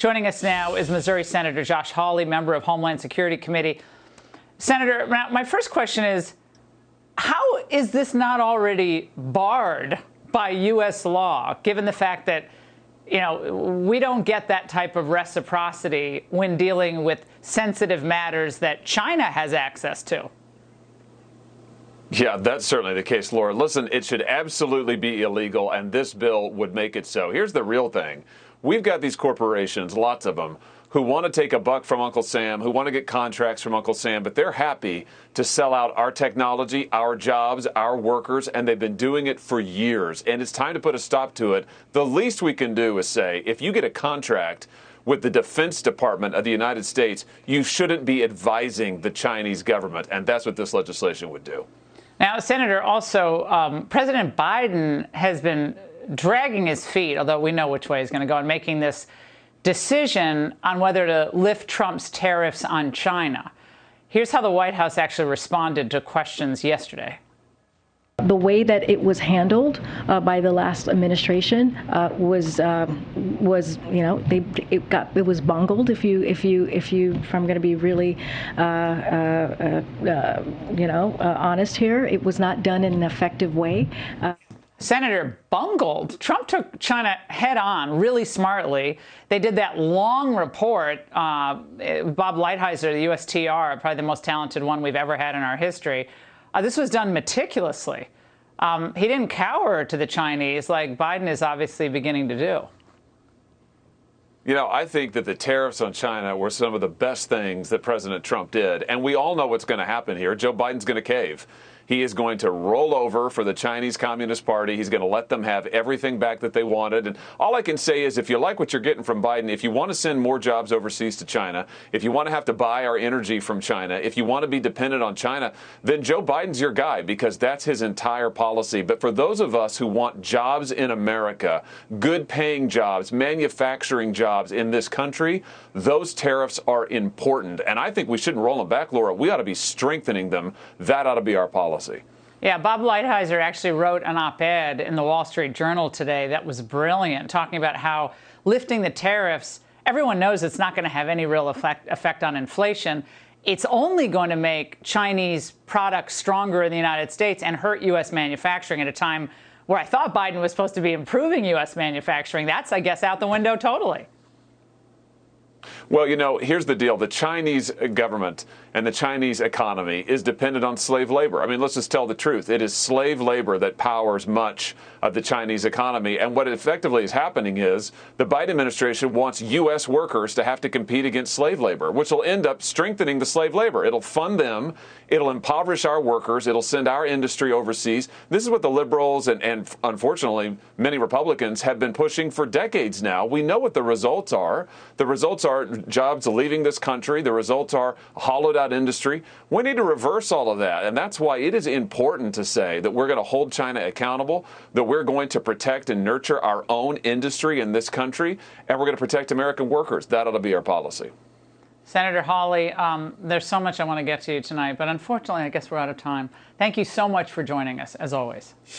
Joining us now is Missouri Senator Josh Hawley, member of Homeland Security Committee. Senator, my first question is, how is this not already barred by U.S. law, given the fact that, we don't get that type of reciprocity when dealing with sensitive matters that China has access to? Yeah, that's certainly the case, Laura. Listen, it should absolutely be illegal, and this bill would make it so. Here's the real thing. We've got these corporations, lots of them, who want to take a buck from Uncle Sam, who want to get contracts from Uncle Sam, but they're happy to sell out our technology, our jobs, our workers, and they've been doing it for years. And it's time to put a stop to it. The least we can do is say, if you get a contract with the Defense Department of the United States, you shouldn't be advising the Chinese government, and that's what this legislation would do. Now, Senator, also, President Biden has been dragging his feet, although we know which way he's going to go, in making this decision on whether to lift Trump's tariffs on China. Here's how the White House actually responded to questions yesterday. The way that it was handled by the last administration was it was bungled. If I'm going to be really honest here, it was not done in an effective way. Senator, bungled. Trump took China head on really smartly. They did that long report. Bob Lighthizer, the USTR, probably the most talented one we've ever had in our history. This was done meticulously. He didn't cower to the Chinese like Biden is obviously beginning to do. I think that the tariffs on China were some of the best things that President Trump did. And we all know what's going to happen here. Joe Biden's going to cave. He is going to roll over for the Chinese Communist Party. He's going to let them have everything back that they wanted. And all I can say is, if you like what you're getting from Biden, if you want to send more jobs overseas to China, if you want to have to buy our energy from China, if you want to be dependent on China, then Joe Biden's your guy, because that's his entire policy. But for those of us who want jobs in America, good paying jobs, manufacturing jobs in this country, those tariffs are important. And I think we shouldn't roll them back, Laura. We ought to be strengthening them. That ought to be our policy. Yeah, Bob Lighthizer actually wrote an op-ed in the Wall Street Journal today that was brilliant, talking about how lifting the tariffs, everyone knows it's not going to have any real effect on inflation. It's only going to make Chinese products stronger in the United States and hurt U.S. manufacturing at a time where I thought Biden was supposed to be improving U.S. manufacturing. That's, I guess, out the window totally. Well, here's the deal. The Chinese government and the Chinese economy is dependent on slave labor. I mean, let's just tell the truth. It is slave labor that powers much of the Chinese economy. And what effectively is happening is the Biden administration wants U.S. workers to have to compete against slave labor, which will end up strengthening the slave labor. It'll fund them. It'll impoverish our workers. It'll send our industry overseas. This is what the liberals and unfortunately many Republicans have been pushing for decades now. We know what the results are. The results are jobs leaving this country. The results are a hollowed out industry. We need to reverse all of that. And that's why it is important to say that we're going to hold China accountable, that we're going to protect and nurture our own industry in this country, and we're going to protect American workers. That ought to be our policy. Senator Hawley, there's so much I want to get to you tonight, but unfortunately, I guess we're out of time. Thank you so much for joining us, as always.